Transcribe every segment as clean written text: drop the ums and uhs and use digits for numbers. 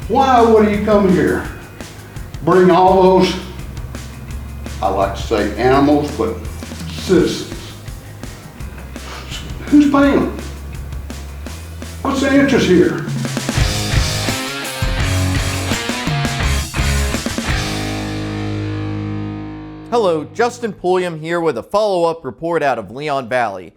Why would he come here? Bring all those, I like to say animals, but citizens. Who's paying them? What's the interest here? Hello, Justin Pulliam here with a follow-up report out of Leon Valley.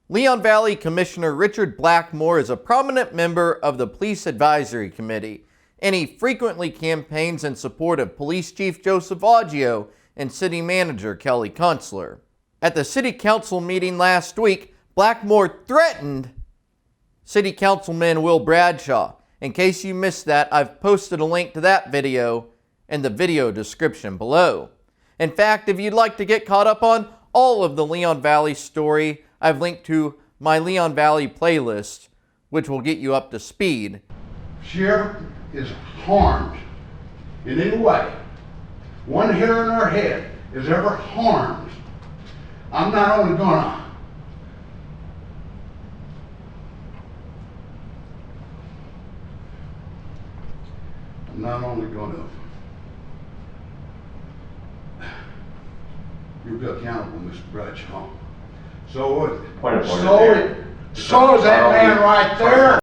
Leon Valley Commissioner Richard Blackmore is a prominent member of the Police Advisory Committee, and he frequently campaigns in support of Police Chief Joseph Aggio and City Manager Kelly Kunstler. At the City Council meeting last week, Blackmore threatened City Councilman Bradshaw. In case you missed that, I've posted a link to that video in the video description below. In fact, if you'd like to get caught up on all of the Leon Valley story, I've linked to my Leon Valley playlist, which will get you up to speed. Sheriff is harmed in any way. One hair in her head is ever harmed. I'm not only gonna you'll be accountable, Mr. Bradshaw. So is that man right there.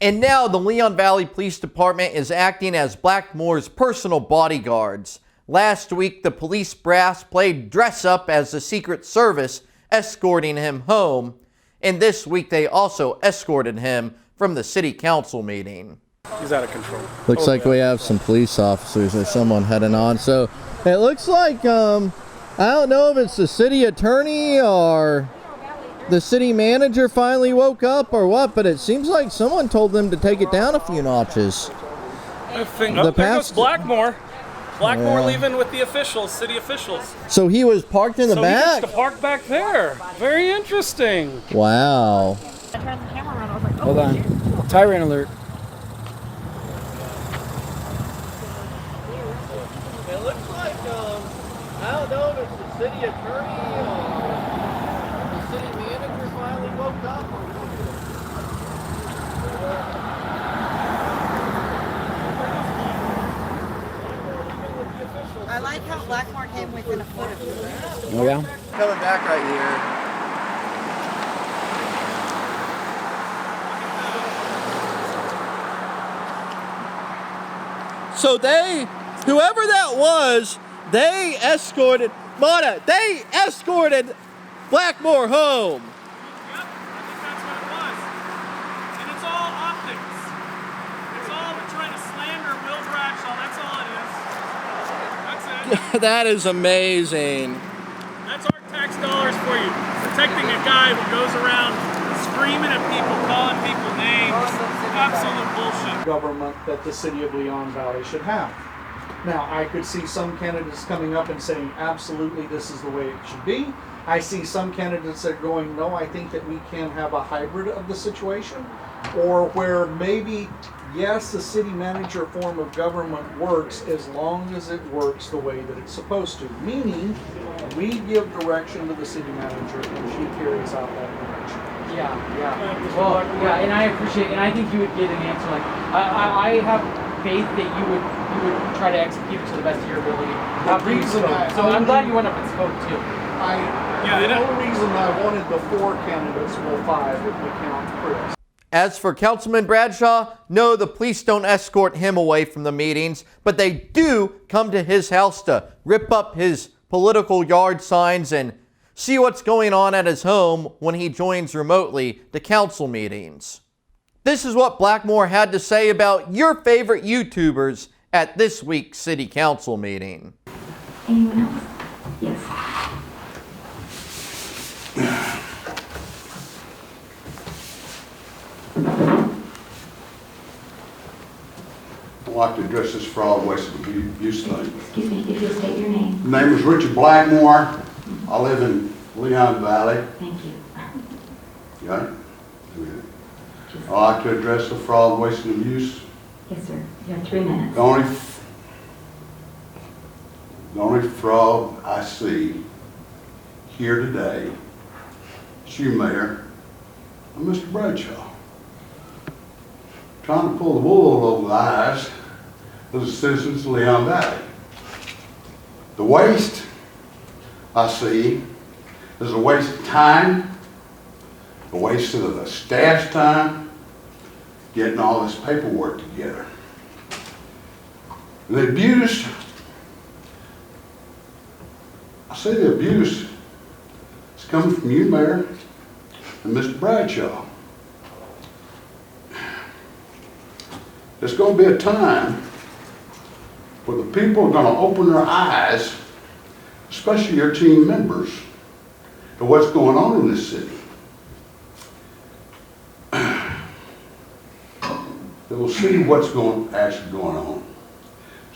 And now the Leon Valley Police Department is acting as Blackmore's personal bodyguards. Last week, the police brass played dress up as the Secret Service, escorting him home. And this week, they also escorted him from the City Council meeting. He's out of control. Looks like we have some police officers or someone heading on. So it looks like, I don't know if it's the city attorney or the city manager finally woke up or what, but it seems like someone told them to take it down a few notches. I think there goes Blackmore. Blackmore leaving with the officials, city officials. So he was parked in the back? So he gets to park back there. Very interesting. Wow. Hold on. Tyrant alert. It looks like, I don't know if it's the city attorney or the city manager finally woke up. I like how Blackmore came within a foot of you. Oh yeah? Coming back right here. So whoever that was, they escorted Blackmore home. Yep, I think that's what it was. And it's all optics. It's all trying to slander Will Bradshaw. That's all it is. That's it. That is amazing. That's our tax dollars for you. Protecting a guy who goes around screaming at people, calling people names. Absolute bullshit. Government that the city of Leon Valley should have. Now, I could see some candidates coming up and saying, absolutely, this is the way it should be. I see some candidates that are going, no, I think that we can have a hybrid of the situation, or where maybe, yes, the city manager form of government works as long as it works the way that it's supposed to. Meaning, we give direction to the city manager and she carries out that direction. Yeah. Well, yeah, and I appreciate, and I think you would get an answer like, I have faith that you would try to execute it to the best of your ability. So I'm glad you went up and spoke too. The only reason I wanted the 4 candidates, well 5 if we count Chris. As for Councilman Bradshaw, no, the police don't escort him away from the meetings, but they do come to his house to rip up his political yard signs and see what's going on at his home when he joins remotely to council meetings. This is what Blackmore had to say about your favorite YouTubers at this week's City Council meeting. Anyone else? Yes. I'd like to address this fraud, waste of abuse thing. Excuse me, if you'll state your name. My name is Richard Blackmore. I live in Leon Valley. Thank you. You got it? I'd like to address the fraud, waste, and abuse. Yes, sir. You have 3 minutes. The only fraud I see here today is you, Mayor, and Mr. Bradshaw. Trying to pull the wool over the eyes of the citizens of Leon Valley. The waste I see is a waste of time, a waste of the staff's time, getting all this paperwork together. The abuse, I say the abuse is coming from you, Mayor, and Mr. Bradshaw. There's going to be a time where the people are going to open their eyes, especially your team members, to what's going on in this city. They will see what's actually going on.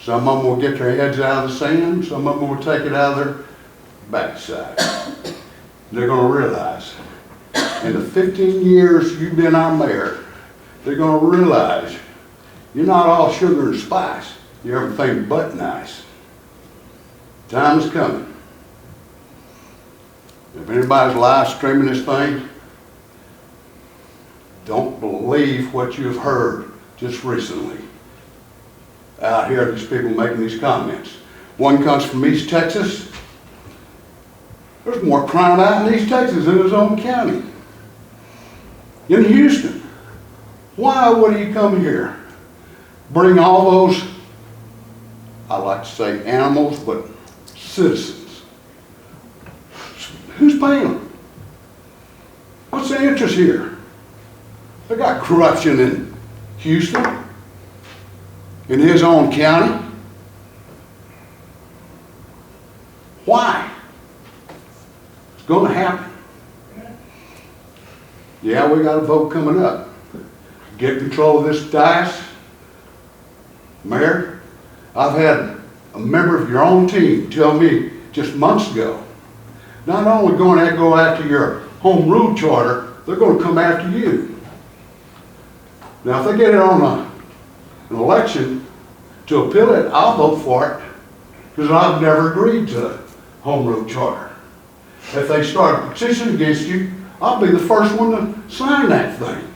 Some of them will get their heads out of the sand, some of them will take it out of their backside. They're going to realize, in the 15 years you've been our mayor, they're going to realize you're not all sugar and spice. You're everything but nice. Time is coming. If anybody's live streaming this thing, don't believe what you've heard just recently out here, these people making these comments. One comes from East Texas. There's more crime out in East Texas than his own county. In Houston. Why would he come here? Bring all those, I like to say animals, but citizens. Who's paying them? What's the interest here? They got corruption in Houston, in his own county. Why? It's going to happen. Yeah, we got a vote coming up. Get control of this dais. Mayor, I've had a member of your own team tell me just months ago, not only going to go after your home rule charter, they're going to come after you. Now, if they get it on an election to appeal it, I'll vote for it, because I've never agreed to the home rule charter. If they start a petition against you, I'll be the first one to sign that thing.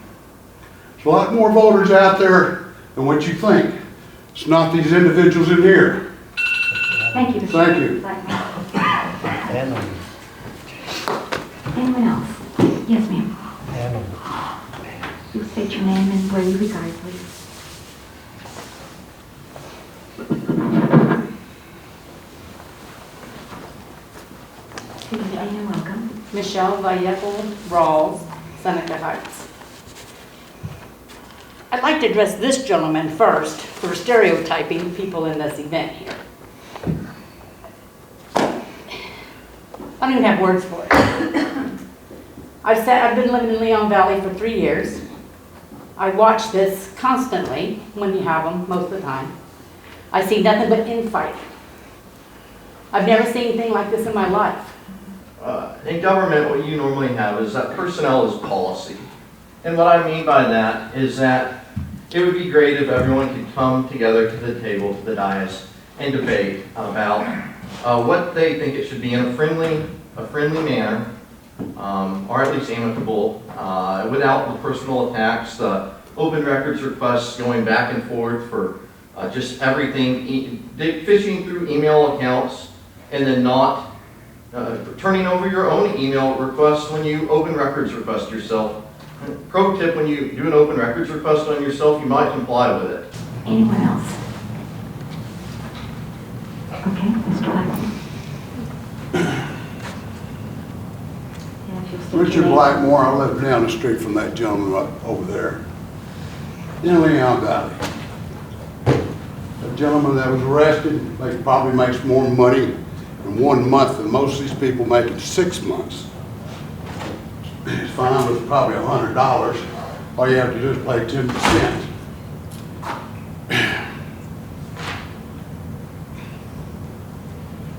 There's a lot more voters out there than what you think. It's not these individuals in here. Thank you, Mr. Thank you. Blackmore. Anyone else? Yes, ma'am. Please state your name and where you reside, please. Good evening and welcome. Michelle Vallejo Rawls, Seneca Heights. I'd like to address this gentleman first for stereotyping people in this event here. I don't even have words for it. I've been living in Leon Valley for 3 years. I watch this constantly when you have them, most of the time. I see nothing but infighting. I've never seen anything like this in my life. In government, what you normally have is that personnel is policy. And what I mean by that is that it would be great if everyone could come together to the table, to the dais, and debate about what they think it should be in a friendly manner, or at least amicable, without the personal attacks, the open records requests going back and forth for just everything, fishing through email accounts, and then not turning over your own email requests when you open records request yourself. Pro tip, when you do an open records request on yourself, you might comply with it. Anyone else? Okay, Mr. Blackmore. And if you'll state your Richard name. Blackmore, I live down the street from that gentleman right over there in Leon Valley. The gentleman that was arrested probably makes more money in 1 month than most of these people make in 6 months. His fine was probably $100. All you have to do is pay 10%.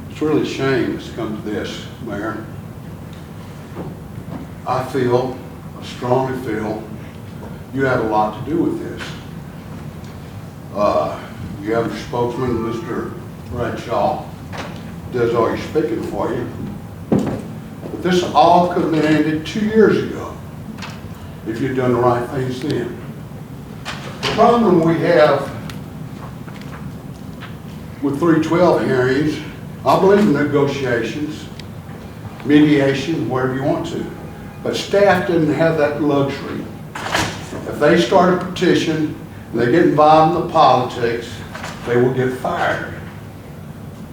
It's really a shame it's come to this, Mayor. I strongly feel, you have a lot to do with this. You have your spokesman, Mr. Bradshaw, does all your speaking for you. But this all could have been ended 2 years ago if you'd done the right things then. The problem we have with 312 hearings. I believe in negotiations, mediation, wherever you want to. But staff didn't have that luxury. If they start a petition and they get involved in the politics, they will get fired.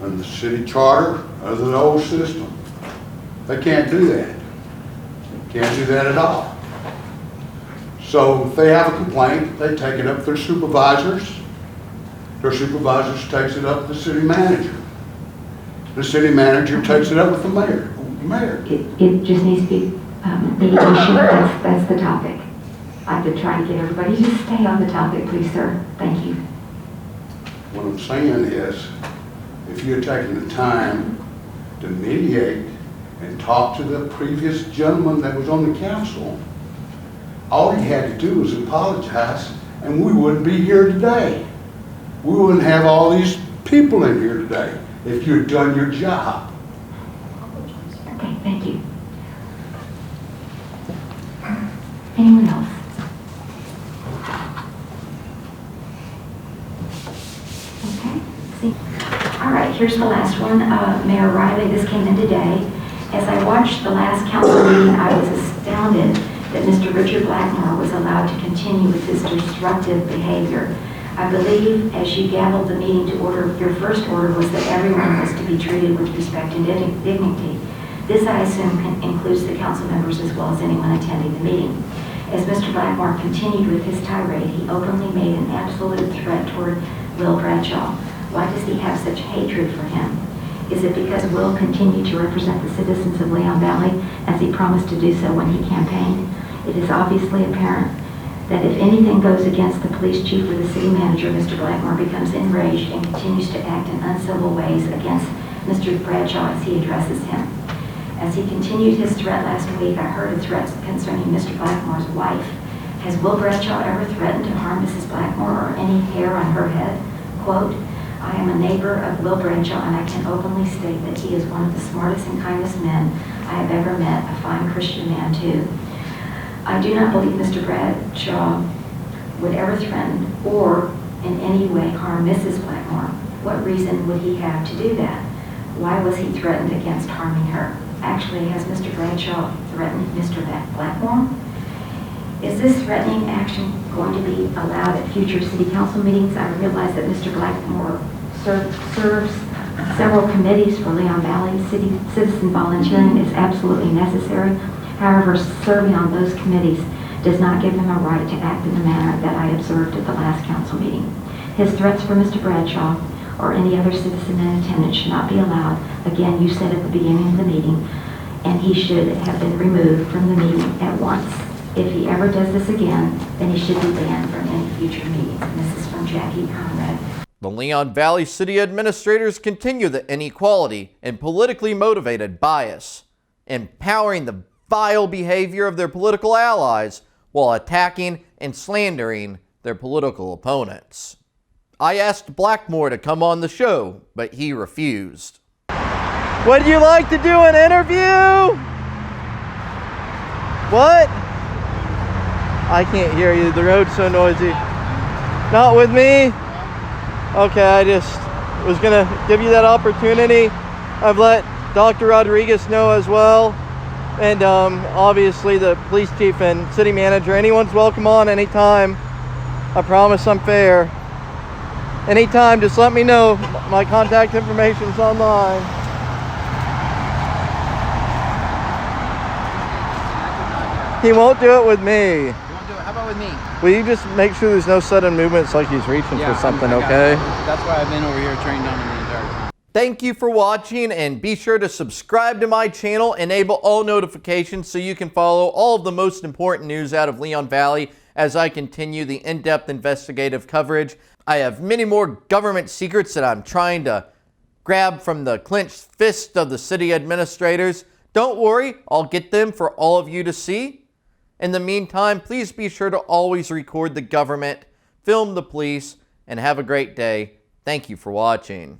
Under the city charter, under the old system, they can't do that. Can't do that at all. So if they have a complaint, they take it up to their supervisors. Their supervisors takes it up to the city manager. The city manager takes it up with the mayor. It just needs to be mediation. That's the topic. I've been trying to get everybody to stay on the topic, please, sir. Thank you. What I'm saying is, if you're taking the time to mediate and talk to the previous gentleman that was on the council, all he had to do was apologize and we wouldn't be here today. We wouldn't have all these people in here today if you'd done your job. Okay, thank you. Anyone else? Okay, see. All right, here's the last one. Mayor Riley, this came in today. As I watched the last council meeting, I was astounded that Mr. Richard Blackmore was allowed to continue with his disruptive behavior. I believe as you gavelled the meeting to order, your first order was that everyone was to be treated with respect and dignity. This, I assume, includes the council members as well as anyone attending the meeting. As Mr. Blackmore continued with his tirade, he openly made an absolute threat toward Will Bradshaw. Why does he have such hatred for him? Is it because Will continued to represent the citizens of Leon Valley as he promised to do so when he campaigned? It is obviously apparent that if anything goes against the police chief or the city manager, Mr. Blackmore becomes enraged and continues to act in uncivil ways against Mr. Bradshaw as he addresses him. As he continued his threat last week, I heard a threat concerning Mr. Blackmore's wife. Has Will Bradshaw ever threatened to harm Mrs. Blackmore or any hair on her head? Quote, I am a neighbor of Will Bradshaw and I can openly state that he is one of the smartest and kindest men I have ever met, a fine Christian man too. I do not believe Mr. Bradshaw would ever threaten or in any way harm Mrs. Blackmore. What reason would he have to do that? Why was he threatened against harming her? Actually, has Mr. Bradshaw threatened Mr. Blackmore? Is this threatening action going to be allowed at future city council meetings? I realize that Mr. Blackmore serves several committees for Leon Valley. Citizen volunteering is absolutely necessary. However, serving on those committees does not give him a right to act in the manner that I observed at the last council meeting. His threats for Mr. Bradshaw or any other citizen in attendance should not be allowed. Again, you said at the beginning of the meeting, and he should have been removed from the meeting at once. If he ever does this again, then he should be banned from any future meetings. And this is from Jackie Conrad. The Leon Valley City Administrators continue the inequality and politically motivated bias, empowering the vile behavior of their political allies while attacking and slandering their political opponents. I asked Blackmore to come on the show, but he refused. Would you like to do an interview? What? I can't hear you. The road's so noisy. Not with me? Okay, I just was going to give you that opportunity. I've let Dr. Rodriguez know as well. And obviously the police chief and city manager. Anyone's welcome on anytime. I promise I'm fair. Anytime, just let me know. My contact information's online. He won't do it with me. You won't do it? How about with me? Will you just make sure there's no sudden movements like he's reaching for something, okay? That's why I've been over here trained on him the entire time. Thank you for watching, and be sure to subscribe to my channel, enable all notifications so you can follow all of the most important news out of Leon Valley as I continue the in-depth investigative coverage. I have many more government secrets that I'm trying to grab from the clenched fist of the city administrators. Don't worry, I'll get them for all of you to see. In the meantime, please be sure to always record the government, film the police, and have a great day. Thank you for watching.